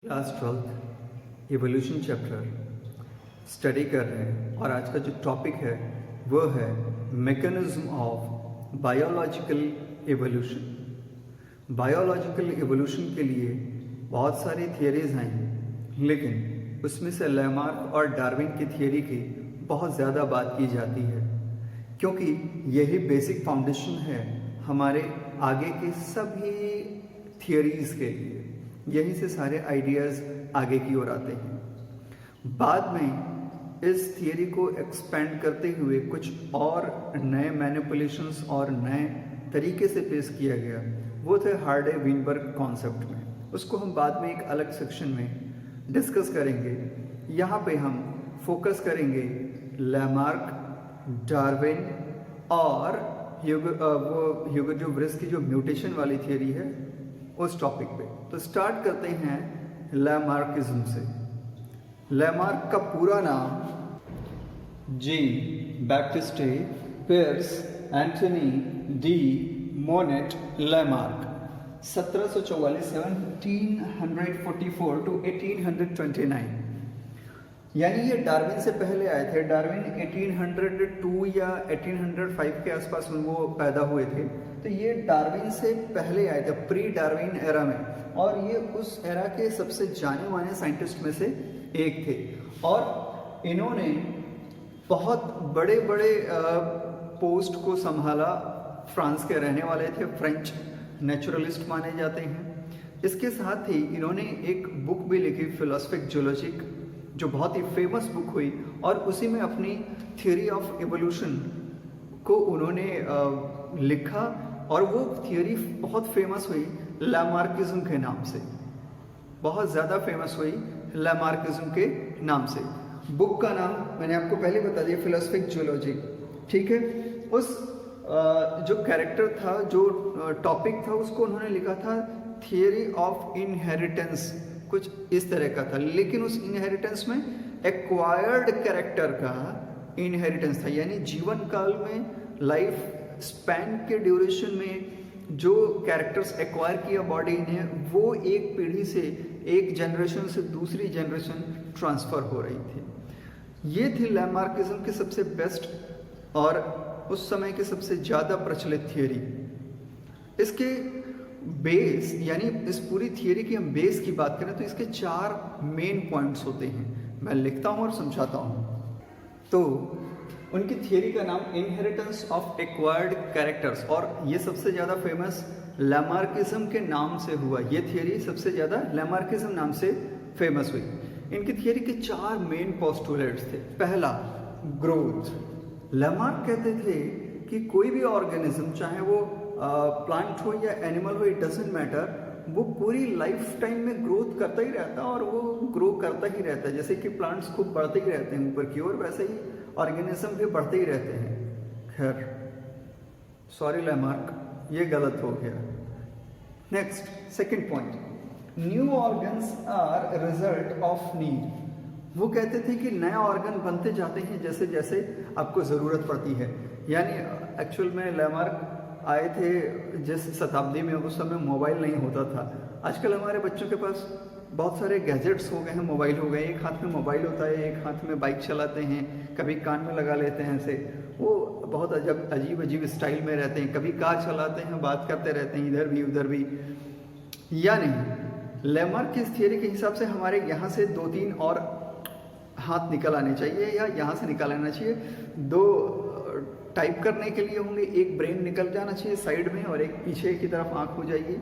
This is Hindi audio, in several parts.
Class 12th evolution chapter study कर रहे हैं और आज का जो टॉपिक है वो है mechanism of biological evolution. Biological evolution के लिए बहुत सारी थियरीज आई, लेकिन उसमें से लैमार्क और डार्विन की थियरी की बहुत ज़्यादा बात की जाती है, क्योंकि यही बेसिक फाउंडेशन है हमारे आगे के सभी थियरीज के लिए। यहीं से सारे आइडियाज़ आगे की ओर आते हैं। बाद में इस थियरी को एक्सपेंड करते हुए कुछ और नए मैनिपुलेशंस और नए तरीके से पेश किया गया, वो थे हार्डे वीनबर्ग कॉन्सेप्ट में। उसको हम बाद में एक अलग सेक्शन में डिस्कस करेंगे। यहाँ पे हम फोकस करेंगे लैमार्क, डार्विन और ह्यूगो ड्यूब्रिस की जो म्यूटेशन वाली थियरी है उस टॉपिक पे। तो स्टार्ट करते हैं लैमार्किज्म से। लैमार्क का पूरा नाम Jean Baptiste Pierre Anthony de Monet Lamarck 1744 1744 to 1829, यानी ये डार्विन से पहले आए थे। डार्विन 1802 या 1805 के आसपास वो पैदा हुए थे, तो ये डार्विन से पहले आए थे, प्री डार्विन एरा में, और ये उस एरा के सबसे जाने माने साइंटिस्ट में से एक थे। और इन्होंने बहुत बड़े बड़े पोस्ट को संभाला। फ्रांस के रहने वाले थे, फ्रेंच नेचुरलिस्ट माने जाते हैं। इसके साथ ही इन्होंने एक बुक भी लिखी, फिलोसफिक जूलॉजिक, जो बहुत ही फेमस बुक हुई, और उसी में अपनी थियरी ऑफ एवोल्यूशन को उन्होंने लिखा, और वो थियरी बहुत फेमस हुई लैमार्किज्म के नाम से, बहुत ज़्यादा फेमस हुई लैमार्किज्म के नाम से। बुक का नाम मैंने आपको पहले बता दिया, फिलोसफिक जूलॉजिक, ठीक है। उस जो कैरेक्टर था, जो टॉपिक था, उसको उन्होंने लिखा था थियरी ऑफ इनहेरिटेंस, कुछ इस तरह का था। लेकिन उस इनहेरिटेंस में एक्वायर्ड कैरेक्टर का इनहेरिटेंस था, यानी जीवन काल में, लाइफ स्पैन के ड्यूरेशन में जो कैरेक्टर्स एक्वायर किया बॉडी ने, वो एक पीढ़ी से, एक जनरेशन से दूसरी जनरेशन ट्रांसफ़र हो रही थी। ये थी लैमार्किज्म की सबसे बेस्ट और उस समय की सबसे ज़्यादा प्रचलित थियरी। इसके बेस, यानी इस पूरी थियरी की हम बेस की बात करें तो इसके 4 मेन पॉइंट्स होते हैं। मैं लिखता हूँ और समझाता हूँ। तो उनकी थियरी का नाम इनहेरिटेंस ऑफ एक्वायर्ड कैरेक्टर्स, और ये सबसे ज़्यादा फेमस लैमार्किज्म के नाम से हुआ। ये थियरी सबसे ज़्यादा लैमार्किज्म नाम से फेमस हुई। इनकी थियरी के 4 मेन पोस्टुलेट्स थे। पहला, ग्रोथ। लैमार्क कहते थे कि कोई भी ऑर्गेनिज्म, चाहे वो प्लांट हो या एनिमल हो, इट डजेंट मैटर, वो पूरी लाइफ टाइम में ग्रोथ करता ही रहता है, और वो ग्रो करता ही रहता है। जैसे कि प्लांट्स खूब बढ़ते ही रहते हैं ऊपर की ओर, वैसे ही ऑर्गेनिज्म भी बढ़ते ही रहते हैं। खैर, सॉरी लैमार्क, ये गलत हो गया। Next, second point, new organs are result of need. वो कहते थे कि नए ऑर्गन बनते जाते हैं जैसे जैसे आपको ज़रूरत पड़ती है। यानी एक्चुअल में लैमार्क आए थे जिस शताब्दी में, उस समय मोबाइल नहीं होता था। आजकल हमारे बच्चों के पास बहुत सारे गैजेट्स हो गए हैं, मोबाइल हो गए, एक हाथ में मोबाइल होता है, एक हाथ में बाइक चलाते हैं, कभी कान में लगा लेते हैं ऐसे, वो बहुत अजीब अजीब स्टाइल में रहते हैं, कभी कार चलाते हैं, बात करते रहते हैं, इधर भी उधर भी। या नहीं, लैमार्क की इस थियरी के हिसाब से हमारे यहाँ से 2-3 और हाथ निकल आने चाहिए, या यहाँ से निकाल आना चाहिए। 2 टाइप करने के लिए होंगे, एक ब्रेन निकल जाना चाहिए साइड में, और एक पीछे की तरफ आंख हो जाएगी,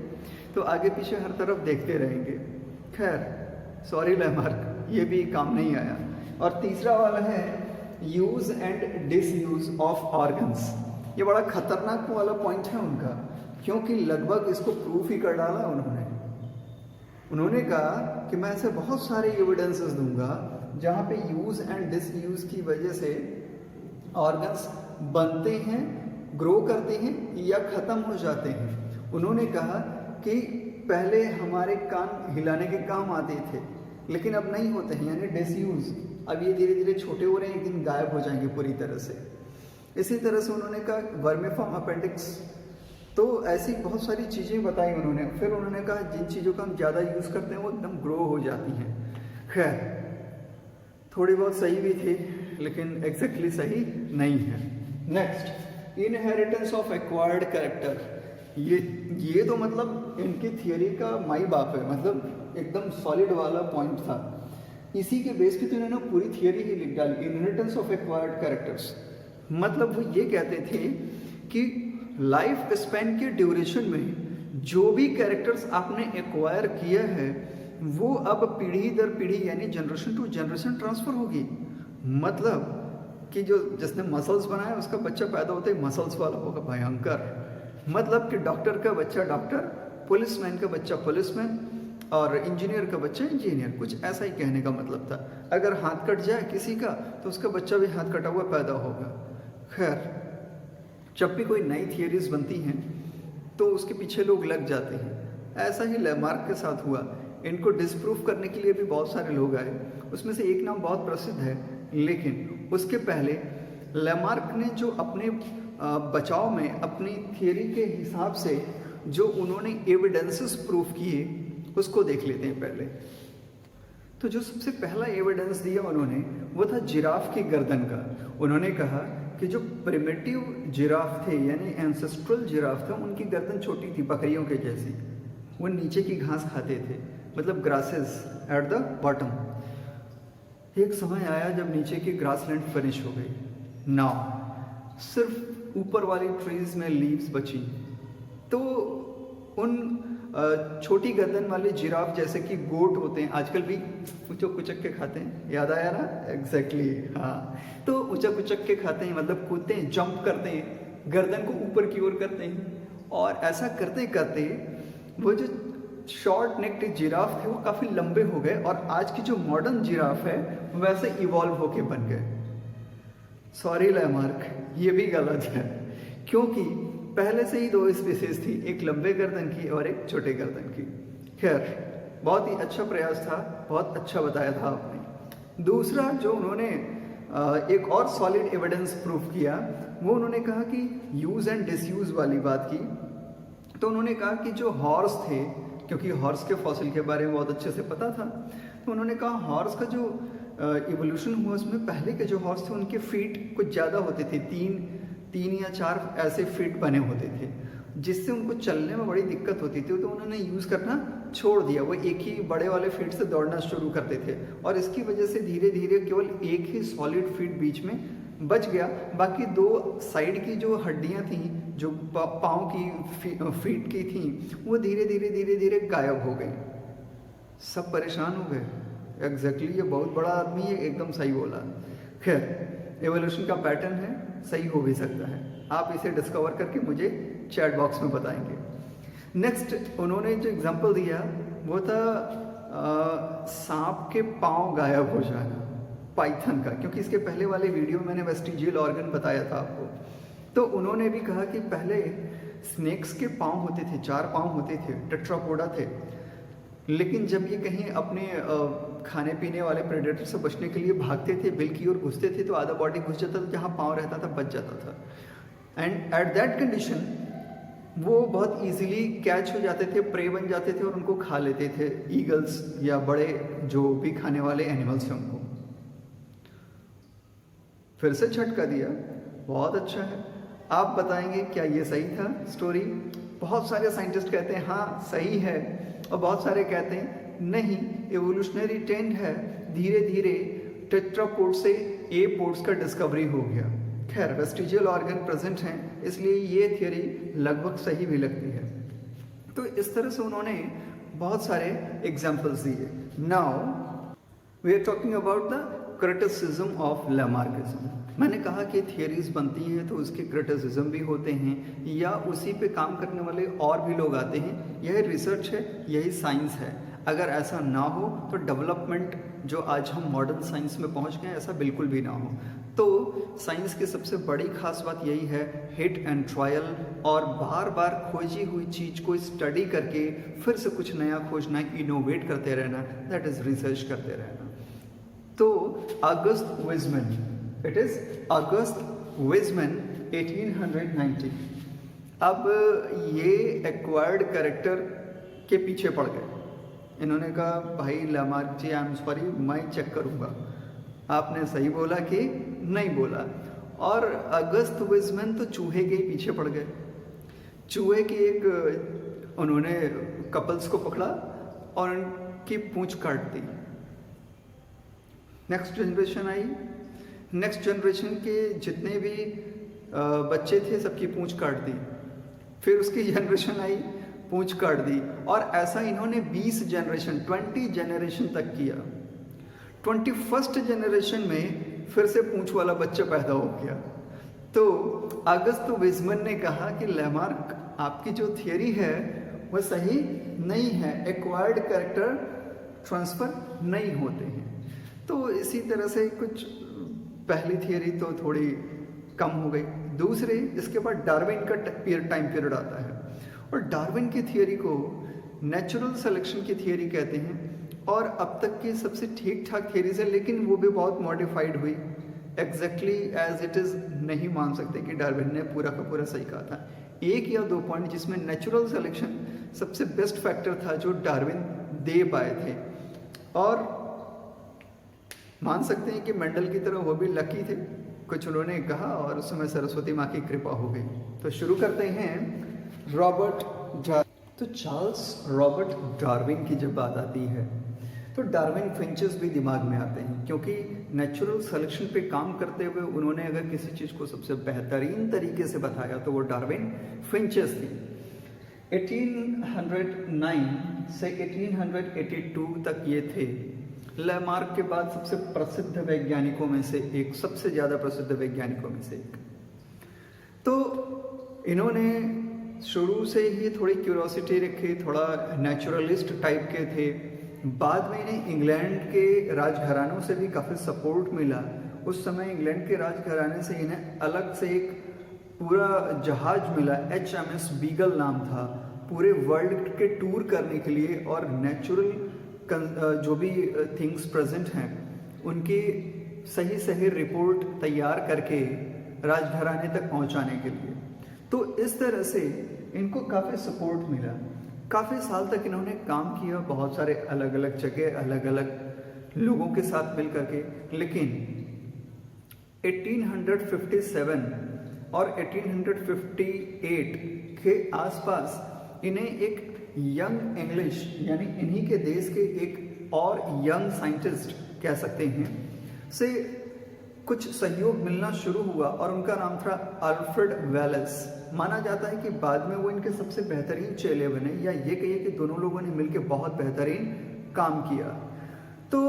तो आगे पीछे हर तरफ देखते रहेंगे। खैर, सॉरी लैमार्क, ये भी काम नहीं आया। और तीसरा वाला है use and disuse of organs. ये बड़ा खतरनाक वाला पॉइंट है उनका, क्योंकि लगभग इसको प्रूफ ही कर डाला उन्होंने कहा कि मैं ऐसे बहुत सारे एविडेंसेस दूंगा जहाँ पे यूज एंड डिसयूज की वजह से ऑर्गन्स बनते हैं, ग्रो करते हैं या ख़त्म हो जाते हैं। उन्होंने कहा कि पहले हमारे कान हिलाने के काम आते थे, लेकिन अब नहीं होते हैं, यानी डिसयूज। अब ये धीरे धीरे छोटे हो रहे हैं, एक दिन गायब हो जाएंगे पूरी तरह से। इसी तरह से उन्होंने कहा वर्मिफॉर्म अपेंडिक्स, तो ऐसी बहुत सारी चीज़ें बताई उन्होंने। फिर उन्होंने कहा जिन चीज़ों का हम ज़्यादा यूज़ करते हैं वो एकदम ग्रो हो जाती हैं। खैर थोड़ी बहुत सही भी थी लेकिन एग्जैक्टली सही नहीं है। Next, inheritance of acquired character. ये तो मतलब इनकी थियोरी का माई बाप है, मतलब एकदम सॉलिड वाला पॉइंट था। इसी के बेस पे तो इन्होंने पूरी थियोरी ही लिख डाली, इनहेरिटेंस ऑफ एक्वायर्ड कैरेक्टर्स। मतलब वो ये कहते थे कि लाइफ स्पैन के ड्यूरेशन में जो भी कैरेक्टर्स आपने एक्वायर किया है वो अब पीढ़ी दर पीढ़ी यानी जनरेशन टू जनरेशन ट्रांसफर होगी। मतलब कि जो जिसने मसल्स बनाया उसका बच्चा पैदा होते ही मसल्स वाला होगा, भयंकर। मतलब कि डॉक्टर का बच्चा डॉक्टर, पुलिसमैन का बच्चा पुलिसमैन और इंजीनियर का बच्चा इंजीनियर, कुछ ऐसा ही कहने का मतलब था। अगर हाथ कट जाए किसी का तो उसका बच्चा भी हाथ कटा हुआ पैदा होगा। खैर जब भी कोई नई थियरीज बनती हैं तो उसके पीछे लोग लग जाते हैं। ऐसा ही लैमार्क के साथ हुआ। इनको डिस्प्रूव करने के लिए भी बहुत सारे लोग आए, उसमें से एक नाम बहुत प्रसिद्ध है। लेकिन उसके पहले लैमार्क ने जो अपने बचाव में अपनी थियरी के हिसाब से जो उन्होंने एविडेंसेस प्रूफ किए उसको देख लेते हैं पहले। तो जो सबसे पहला एविडेंस दिया उन्होंने वो था जिराफ की गर्दन का। उन्होंने कहा कि जो प्रिमिटिव जिराफ थे यानी एंसेस्ट्रल जिराफ था उनकी गर्दन छोटी थी, बकरियों के जैसी। वो नीचे की घास खाते थे, मतलब ग्रासेस एट द बॉटम। एक समय आया जब नीचे की ग्रासलैंड फिनिश हो गई। नाउ सिर्फ ऊपर वाली ट्रीज में लीव्स बची। तो उन छोटी गर्दन वाले जिराफ जैसे कि गोट होते हैं, आजकल भी उचक उचक के खाते हैं, याद आया ना? एग्जैक्टली हाँ। तो उचक उचक के खाते हैं, मतलब कूदते हैं, जंप करते हैं, गर्दन को ऊपर की ओर करते हैं। और ऐसा करते करते वो जो शॉर्ट नेक्ड जिराफ थे वो काफ़ी लंबे हो गए और आज की जो मॉडर्न जिराफ है वैसे इवॉल्व होके बन गए। सॉरी लैमार्क, ये भी गलत है, क्योंकि पहले से ही दो स्पीसीज थी, एक लंबे गर्दन की और एक छोटे गर्दन की। खैर बहुत ही अच्छा प्रयास था, बहुत अच्छा बताया था आपने। दूसरा जो उन्होंने एक और सॉलिड एविडेंस प्रूफ किया वो उन्होंने कहा कि यूज़ एंड डिसयूज़ वाली बात की। तो उन्होंने कहा कि जो हॉर्स थे, क्योंकि हॉर्स के फॉसिल के बारे में बहुत अच्छे से पता था, तो उन्होंने कहा हॉर्स का जो इवोल्यूशन हुआ उसमें पहले के जो हॉर्स थे उनके फीट कुछ ज़्यादा होते थे, तीन या चार ऐसे फीट बने होते थे, जिससे उनको चलने में बड़ी दिक्कत होती थी। तो उन्होंने यूज़ करना छोड़ दिया, वो एक ही बड़े वाले फीट से दौड़ना शुरू करते थे और इसकी वजह से धीरे धीरे केवल एक ही सॉलिड फीट बीच में बच गया। बाकी दो साइड की जो हड्डियां थी जो पाँव की फीट की थी वो धीरे धीरे गायब हो गई। सब परेशान हो गए। एग्जैक्टली ये बहुत बड़ा आदमी है, एकदम सही बोला। खैर एवोल्यूशन का पैटर्न है, सही हो भी सकता है। आप इसे डिस्कवर करके मुझे चैट बॉक्स में बताएंगे। नेक्स्ट उन्होंने जो एग्जांपल दिया वो था सांप के पाँव गायब हो जाना, पाइथन का, क्योंकि इसके पहले वाले वीडियो मैंने वेस्टिजियल ऑर्गन बताया था आपको। तो उन्होंने भी कहा कि पहले स्नेक्स के पाँव होते थे, 4 पाँव होते थे, टेट्रापोडा थे, लेकिन जब ये कहीं अपने खाने पीने वाले प्रेडेटर से बचने के लिए भागते थे, बिल की ओर घुसते थे तो आधा बॉडी घुस जाता था, जहाँ पाँव रहता था बच जाता था। एंड एट दैट कंडीशन वो बहुत इजीली कैच हो जाते थे, प्रे बन जाते थे और उनको खा लेते थे, ईगल्स या बड़े जो भी खाने वाले एनिमल्स हैं उनको। फिर से झटका दिया, बहुत अच्छा है। आप बताएंगे क्या ये सही था स्टोरी? बहुत सारे साइंटिस्ट कहते हैं हाँ सही है, और बहुत सारे कहते हैं नहीं, एवोल्यूशनरी ट्रेंड है, धीरे धीरे टेट्रापोड से एपोड्स का डिस्कवरी हो गया। खैर वेस्टिजियल ऑर्गन प्रेजेंट हैं, इसलिए ये थियोरी लगभग सही भी लगती है। तो इस तरह से उन्होंने बहुत सारे एग्जाम्पल्स दिए। Now we are talking about the criticism of Lamarckism. मैंने कहा कि थियरीज बनती हैं तो उसके क्रिटिसिज्म भी होते हैं या उसी पे काम करने वाले और भी लोग आते हैं। यही रिसर्च है, यही साइंस है। अगर ऐसा ना हो तो डेवलपमेंट जो आज हम मॉडर्न साइंस में पहुंच गए ऐसा बिल्कुल भी ना हो। तो साइंस की सबसे बड़ी खास बात यही है, हिट एंड ट्रायल, और बार बार खोजी हुई चीज़ को स्टडी करके फिर से कुछ नया खोजना, इनोवेट करते रहना, दैट इज़ रिसर्च करते रहना। तो ऑगस्ट विज़मैन, इट इज़ ऑगस्ट विज़मैन 1890, अब ये एक्वायर्ड कैरेक्टर के पीछे पड़ गए। इन्होंने कहा भाई Lamarck ji I am sorry, मैं चेक करूँगा आपने सही बोला कि नहीं बोला। और अगस्त विजमैन तो चूहे के ही पीछे पड़ गए। चूहे की एक उन्होंने कपल्स को पकड़ा और उनकी पूंछ काट दी। नेक्स्ट जनरेशन आई, नेक्स्ट जनरेशन के जितने भी बच्चे थे सबकी पूंछ काट दी। फिर उसकी जनरेशन आई, पूंछ काट दी। और ऐसा इन्होंने 20 जनरेशन 20 जनरेशन तक किया। 21st जनरेशन में फिर से पूंछ वाला बच्चा पैदा हो गया। तो अगस्त विजमैन ने कहा कि लामार्क आपकी जो थियरी है वह सही नहीं है, एक्वायर्ड कैरेक्टर ट्रांसफर नहीं होते हैं। तो इसी तरह से कुछ पहली थियरी तो थोड़ी कम हो गई। दूसरे इसके बाद डार्विन का टाइम पीरियड आता है और डार्विन की थियरी को नेचुरल सिलेक्शन की थियरी कहते हैं और अब तक की सबसे ठीक ठाक थियरीज है, लेकिन वो भी बहुत मॉडिफाइड हुई। एग्जैक्टली एज इट इज़ नहीं मान सकते कि डार्विन ने पूरा का पूरा सही कहा था। एक या दो पॉइंट जिसमें नेचुरल सिलेक्शन सबसे बेस्ट फैक्टर था जो डार्विन दे पाए थे, और मान सकते हैं कि मेंडल की तरह वो भी लकी थे, कुछ उन्होंने कहा और उस समय सरस्वती माँ की कृपा हो गई। तो शुरू करते हैं तो चार्ल्स रॉबर्ट डार्विन की जब बात आती है तो डार्विन फिंचेस भी दिमाग में आते हैं, क्योंकि नेचुरल सिलेक्शन पे काम करते हुए उन्होंने अगर किसी चीज़ को सबसे बेहतरीन तरीके से बताया तो वो डार्विन फिंचेस थी। 1809 से 1882 तक ये थे। लामार्क के बाद सबसे प्रसिद्ध वैज्ञानिकों में से एक, सबसे ज़्यादा प्रसिद्ध वैज्ञानिकों में से एक। तो इन्होंने शुरू से ही थोड़ी क्यूरोसिटी रखी, थोड़ा नेचुरलिस्ट टाइप के थे। बाद में इन्हें इंग्लैंड के राजघरानों से भी काफ़ी सपोर्ट मिला। उस समय इंग्लैंड के राजघराने से इन्हें अलग से एक पूरा जहाज मिला, HMS बीगल नाम था, पूरे वर्ल्ड के टूर करने के लिए और नेचुरल जो भी थिंग्स प्रेजेंट हैं उनकी सही सही रिपोर्ट तैयार करके राजघराने तक पहुंचाने के लिए। तो इस तरह से इनको काफ़ी सपोर्ट मिला। काफ़ी साल तक इन्होंने काम किया, बहुत सारे अलग अलग जगह अलग अलग लोगों के साथ मिल करके। लेकिन 1857 और 1858 के आसपास इन्हें एक यंग इंग्लिश, यानी इन्हीं के देश के एक और यंग साइंटिस्ट कह सकते हैं, से कुछ सहयोग मिलना शुरू हुआ और उनका नाम था अल्फ्रेड वेलेस। माना जाता है कि बाद में वो इनके सबसे बेहतरीन चेले बने, या ये कहिए कि दोनों लोगों ने मिलकर बहुत बेहतरीन काम किया। तो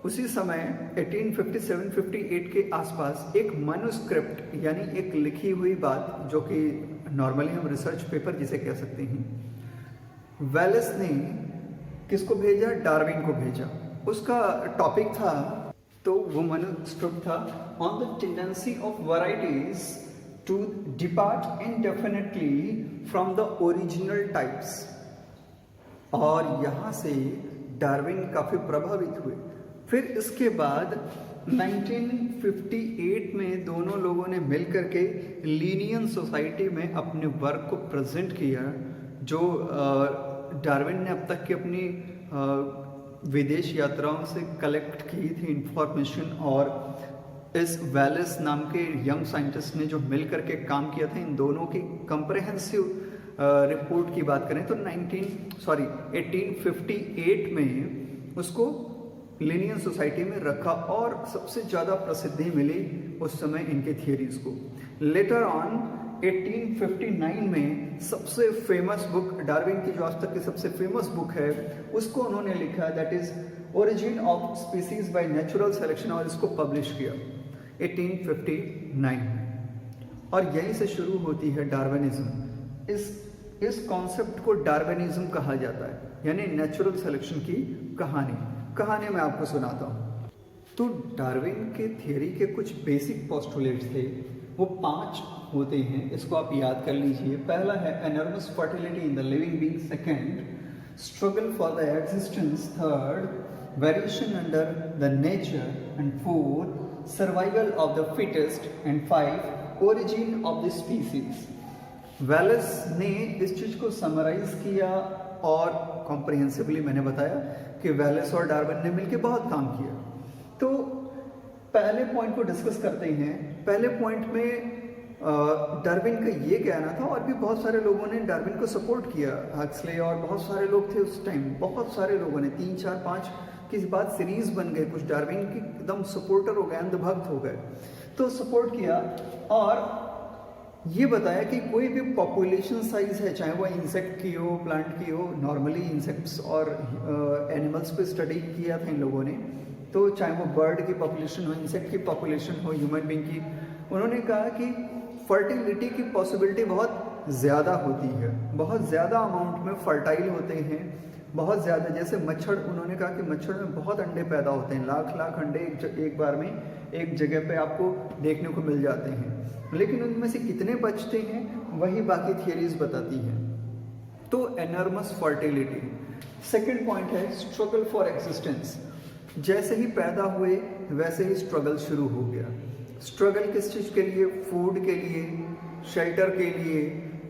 उसी समय 1857-58 के आसपास एक मैन्युस्क्रिप्ट यानी एक लिखी हुई बात, जो कि नॉर्मली हम रिसर्च पेपर जिसे कह सकते हैं, वेलेस ने किसको भेजा? डार्विन को भेजा। उसका टॉपिक था, तो वो मैन्युस्क्रिप्ट था on the tendency of varieties to depart indefinitely from the original types. और यहाँ से डार्विन काफ़ी प्रभावित हुए। फिर इसके बाद 1958 में दोनों लोगों ने मिलकर के लीनियन सोसाइटी में अपने वर्क को प्रेजेंट किया, जो डार्विन ने अब तक की अपनी विदेश यात्राओं से कलेक्ट की थी इंफॉर्मेशन, और इस वेलेस नाम के यंग साइंटिस्ट ने जो मिल करके काम किया था, इन दोनों की कंप्रेहेंसिव रिपोर्ट की बात करें तो 1858 में उसको लीनियन सोसाइटी में रखा और सबसे ज़्यादा प्रसिद्धि मिली उस समय इनके थियरीज को। लेटर ऑन 1859 में सबसे फेमस बुक, डार्विन की जो आज तक की सबसे फेमस बुक है, उसको उन्होंने लिखा, that is origin of species by natural selection, और इसको पब्लिश किया 1859 में। और यहीं से शुरू होती है डार्विनिज्म। इस कॉन्सेप्ट को डार्विनिज्म कहा जाता है, यानी नेचुरल सिलेक्शन की कहानी मैं आपको सुनाता हूँ। तो डार्विन के थियरी के कुछ बेसिक पोस्टुलेट्स थे, वो 5 होते हैं, इसको आप याद कर लीजिए। पहला है enormous fertility in the living being, second struggle for the existence, third variation under the nature, and fourth survival of the fittest, and 5 origin of the species. Wallace ने इस चीज़ को समराइज किया और कॉम्प्रिहेंसिवली मैंने बताया कि वैलेस और डार्विन ने मिलकर बहुत काम किया। तो पहले पॉइंट को डिस्कस करते हैं। पहले पॉइंट में डार्विन का ये कहना था, और भी बहुत सारे लोगों ने डार्विन को सपोर्ट किया, हक्सले और बहुत सारे लोग थे उस टाइम, बहुत सारे लोगों ने 3, 4, 5 की बाद सीरीज बन गए, कुछ डार्विन के एकदम सपोर्टर हो गए, अंधभक्त हो गए, तो सपोर्ट किया और ये बताया कि कोई भी पॉपुलेशन साइज है, चाहे वो इंसेक्ट की हो, प्लांट की हो, नॉर्मली इंसेक्ट्स और एनिमल्स पे स्टडी किया था इन लोगों ने, तो चाहे वो बर्ड की पॉपुलेशन हो, इंसेक्ट की पॉपुलेशन हो, ह्यूमन बीइंग की, उन्होंने कहा कि फर्टिलिटी की पॉसिबिलिटी बहुत ज़्यादा होती है, बहुत ज़्यादा अमाउंट में फर्टाइल होते हैं, बहुत ज़्यादा। जैसे मच्छर, उन्होंने कहा कि मच्छर में बहुत अंडे पैदा होते हैं, लाख लाख अंडे एक बार में एक जगह पे आपको देखने को मिल जाते हैं, लेकिन उनमें से कितने बचते हैं वही बाकी थियरीज बताती हैं। तो एनर्मस फर्टिलिटी। सेकेंड पॉइंट है स्ट्रगल फॉर एग्जिस्टेंस। जैसे ही पैदा हुए वैसे ही स्ट्रगल शुरू हो गया। स्ट्रगल किस चीज़ के लिए? फूड के लिए, शेल्टर के लिए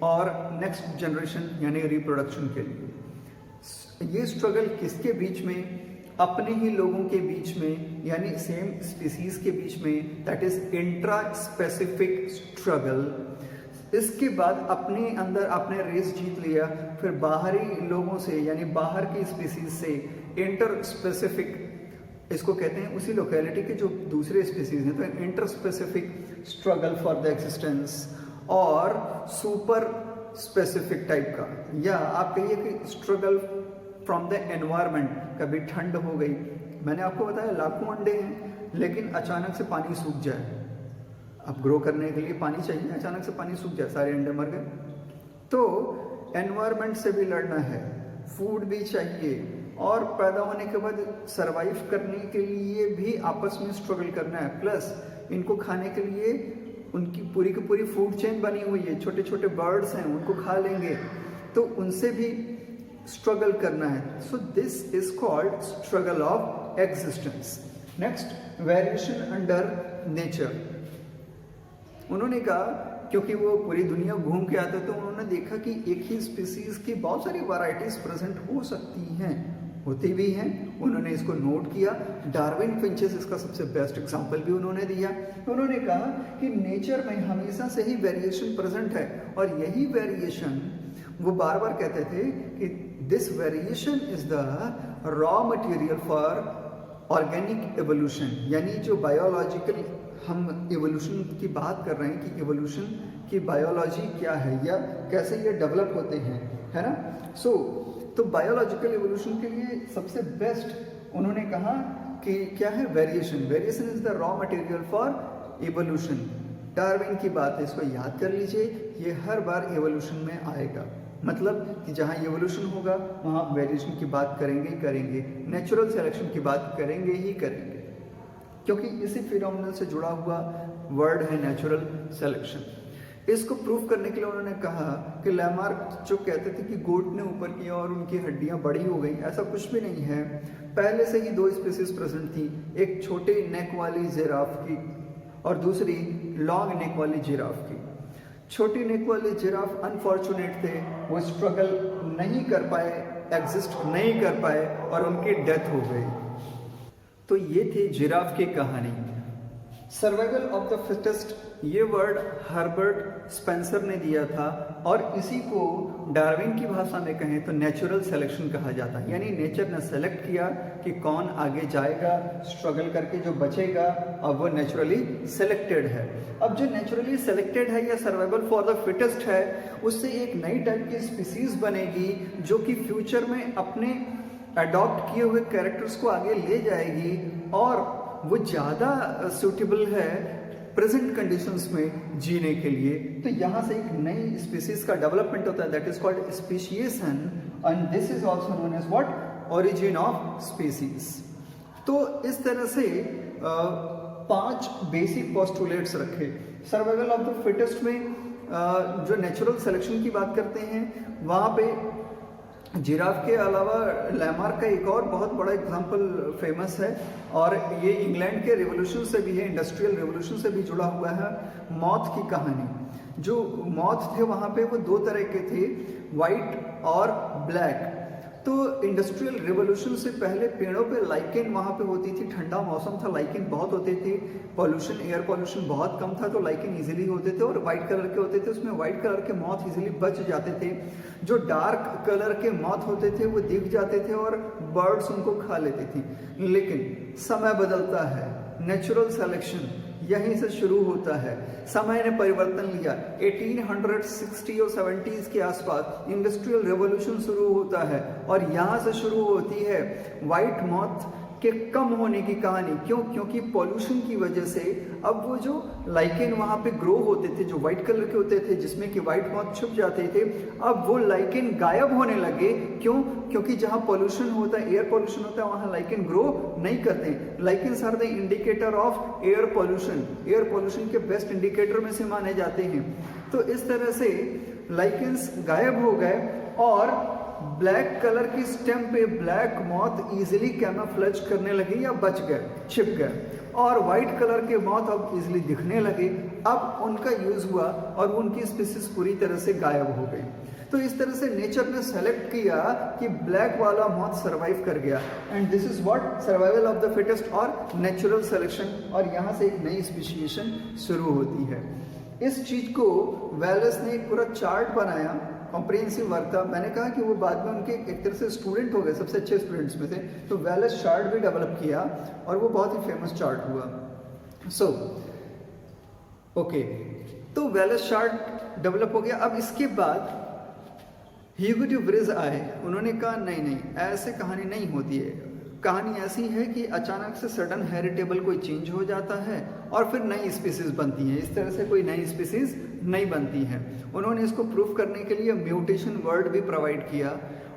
और नेक्स्ट जनरेशन यानी रिप्रोडक्शन के लिए। ये स्ट्रगल किसके बीच में? अपने ही लोगों के बीच में, यानी सेम स्पीसीज के बीच में, that is intra specific struggle. इसके बाद अपने अंदर आपने रेस जीत लिया, फिर बाहरी लोगों से यानी बाहर की स्पीसीज से इंटर स्पेसिफिक, इसको कहते हैं उसी लोकेलिटी के जो दूसरे स्पीसीज हैं, तो inter specific struggle for the existence, और सुपर स्पेसिफिक टाइप का, या आप कहिए कि स्ट्रगल फ्रॉम द एनवायरमेंट। कभी ठंड हो गई, मैंने आपको बताया लाखों अंडे हैं, लेकिन अचानक से पानी सूख जाए, अब ग्रो करने के लिए पानी चाहिए, अचानक से पानी सूख जाए, सारे अंडे मर गए। तो एनवायरमेंट से भी लड़ना है, फूड भी चाहिए, और पैदा होने के बाद सरवाइव करने के लिए भी आपस में स्ट्रगल करना है, प्लस इनको खाने के लिए उनकी पूरी की पूरी फूड चेन बनी हुई है, छोटे छोटे बर्ड्स हैं उनको खा लेंगे, तो उनसे भी स्ट्रगल करना है। So this is called struggle of existence. Next, variation under nature. उन्होंने कहा क्योंकि वो पूरी दुनिया घूम के आते, तो उन्होंने देखा कि एक ही स्पीसीज की बहुत सारी वैरायटीज प्रेजेंट हो सकती हैं, होती भी हैं। उन्होंने इसको नोट किया। डार्विन फिंचेस इसका सबसे बेस्ट एग्जांपल भी उन्होंने दिया। उन्होंने कहा कि नेचर में हमेशा से ही वेरिएशन प्रेजेंट है, और यही वेरिएशन वो बार बार कहते थे कि this variation is the raw material for organic evolution, यानी जो बायोलॉजिकल हम एवोल्यूशन की बात कर रहे हैं कि एवोल्यूशन की बायोलॉजी क्या है या कैसे ये डेवलप होते हैं, है ना। तो बायोलॉजिकल एवोल्यूशन के लिए सबसे बेस्ट उन्होंने कहा कि क्या है? Variation. Variation is the raw material for evolution. Darwin की बात है, इसको याद कर लीजिए, ये हर बार एवोल्यूशन में आएगा। मतलब कि जहाँ एवोल्यूशन होगा वहाँ वेरिएशन की बात करेंगे ही करेंगे, नेचुरल सिलेक्शन की बात करेंगे ही करेंगे, क्योंकि इसी फिनोमिनल से जुड़ा हुआ वर्ड है नेचुरल सिलेक्शन। इसको प्रूव करने के लिए उन्होंने कहा कि लैमार्क जो कहते थे कि गोट ने ऊपर किया और उनकी हड्डियां बड़ी हो गई, ऐसा कुछ भी नहीं है। पहले से ही दो स्पीसीज प्रेजेंट थी, एक छोटे नेक वाली जिराफ की और दूसरी लॉन्ग नेक वाली जिराफ की। छोटी नेक वाले जिराफ अनफॉर्चुनेट थे, वो स्ट्रगल नहीं कर पाए, एग्जिस्ट नहीं कर पाए और उनकी डेथ हो गई। तो ये थी जिराफ की कहानी। सर्वाइवल ऑफ द फिटेस्ट, ये वर्ड हर्बर्ट स्पेंसर ने दिया था, और इसी को डार्विन की भाषा में कहें तो नेचुरल सिलेक्शन कहा जाता है। यानी नेचर ने सेलेक्ट किया कि कौन आगे जाएगा स्ट्रगल करके, जो बचेगा, अब वो नेचुरली सेलेक्टेड है। अब जो नेचुरली सेलेक्टेड है या सर्वाइवल फॉर द फिटेस्ट है, उससे एक नई टाइप की स्पीसीज बनेगी जो कि फ्यूचर में अपने अडॉप्ट किए हुए कैरेक्टर्स को आगे ले जाएगी, और वो ज़्यादा सूटेबल है प्रेजेंट कंडीशंस में जीने के लिए। तो यहाँ से एक नई स्पीसीज का डेवलपमेंट होता है, that is called speciation, and this is also known as what? Origin of species. तो इस तरह से 5 बेसिक पोस्टुलेट्स रखे। सर्वाइवल ऑफ द फिटेस्ट में जो नेचुरल सिलेक्शन की बात करते हैं, वहाँ पे जिराफ के अलावा लैमार्क का एक और बहुत बड़ा एग्जाम्पल फेमस है, और ये इंग्लैंड के रिवोल्यूशन से भी है, इंडस्ट्रियल रिवोल्यूशन से भी जुड़ा हुआ है, मॉथ की कहानी। जो मॉथ थे वहाँ पे वो दो तरह के थे, वाइट और ब्लैक। तो इंडस्ट्रियल रिवोल्यूशन से पहले पेड़ों पे लाइकेन वहाँ पे होती थी, ठंडा मौसम था, लाइकेन बहुत होते थे, पॉल्यूशन, एयर पॉल्यूशन बहुत कम था, तो लाइकेन इजीली होते थे और वाइट कलर के होते थे, उसमें वाइट कलर के मॉथ इजीली बच जाते थे। जो डार्क कलर के मॉथ होते थे वो दिख जाते थे और बर्ड्स उनको खा लेती थी। लेकिन समय बदलता है, नेचुरल सिलेक्शन यहीं से शुरू होता है। समय ने परिवर्तन लिया। 1860 और 70s के आसपास इंडस्ट्रियल रेवोल्यूशन शुरू होता है और यहाँ से शुरू होती है वाइट मॉथ के कम होने की कहानी। क्यों? क्योंकि पॉल्यूशन की वजह से अब वो जो लाइकेन वहाँ पे ग्रो होते थे, जो वाइट कलर के होते थे जिसमें कि वाइट मॉथ छुप जाते थे, अब वो लाइकेन गायब होने लगे। क्यों? क्योंकि जहाँ पॉल्यूशन होता है, एयर पॉल्यूशन होता है, वहाँ लाइकेन ग्रो नहीं करते। Lichens are the indicator of air pollution, air pollution के बेस्ट इंडिकेटर में से माने जाते हैं। तो इस तरह से लाइकेन्स गायब हो गए और ब्लैक कलर की स्टेम पे ब्लैक मॉथ इजीली कैमोफ्लेज करने लगे या बच गए, छिप गए, और वाइट कलर के मॉथ अब इजीली दिखने लगे। अब उनका यूज हुआ और उनकी स्पीसीज पूरी तरह से गायब हो गई। तो इस तरह से नेचर ने सेलेक्ट किया कि ब्लैक वाला मॉथ सर्वाइव कर गया, and this is what survival of the fittest और नेचुरल सिलेक्शन। और यहाँ से एक नई स्पीशीएशन शुरू होती है। इस चीज को वेलेस ने एक पूरा चार्ट बनाया, कॉम्प्रिहेंसिव वर्क था। मैंने कहा कि वो बाद में उनके एक तरह से स्टूडेंट हो गए, सबसे अच्छे स्टूडेंट्स में से। तो वेलेस चार्ट भी डेवलप किया और वो बहुत ही फेमस चार्ट हुआ। ओके, तो वेलेस चार्ट डेवलप हो गया। अब इसके बाद ह्यूगो डी व्रिज आए, उन्होंने कहा नहीं, ऐसे कहानी नहीं होती है। कहानी ऐसी है कि अचानक से सडन हेरिटेबल कोई चेंज हो जाता है और फिर नई स्पीसीज बनती है। इस तरह से कोई नई स्पीसीज नहीं बनती है। उन्होंने इसको प्रूफ करने के लिए म्यूटेशन वर्ड भी प्रोवाइड किया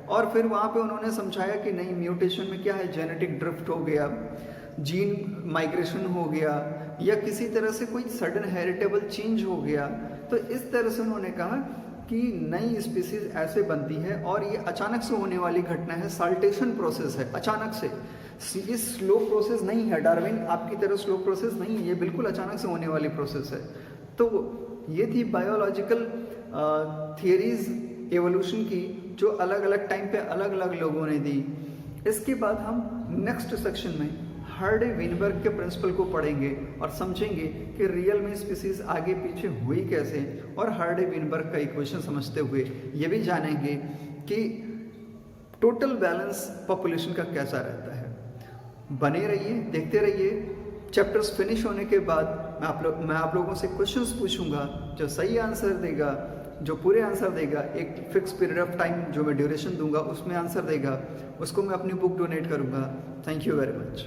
और फिर वहाँ पे उन्होंने समझाया कि नहीं, म्यूटेशन में क्या है, जेनेटिक ड्रिफ्ट हो गया, जीन माइग्रेशन हो गया, या किसी तरह से कोई सडन हेरिटेबल चेंज हो गया। तो इस तरह से उन्होंने कहा कि नई स्पीसीज ऐसे बनती है और ये अचानक से होने वाली घटना है, साल्टेशन प्रोसेस है, अचानक से। ये स्लो प्रोसेस नहीं है, डार्विन आपकी तरह स्लो प्रोसेस नहीं है, ये बिल्कुल अचानक से होने वाली प्रोसेस है। तो ये थी बायोलॉजिकल थियरीज एवोल्यूशन की, जो अलग अलग टाइम पे अलग अलग लोगों ने दी। इसके बाद हम नेक्स्ट सेक्शन में हार्डे विनबर्ग के प्रिंसिपल को पढ़ेंगे और समझेंगे कि रियल में स्पीसीज आगे पीछे हुई कैसे, और हार्डे विनबर्ग का इक्वेशन समझते हुए ये भी जानेंगे कि टोटल बैलेंस पॉपुलेशन का कैसा रहता है। बने रहिए, देखते रहिए। चैप्टर्स फिनिश होने के बाद मैं आप लोगों से क्वेश्चंस पूछूंगा। जो सही आंसर देगा, जो पूरे आंसर देगा, एक फिक्स पीरियड ऑफ टाइम जो मैं ड्यूरेशन दूंगा उसमें आंसर देगा, उसको मैं अपनी बुक डोनेट करूंगा। Thank you very much.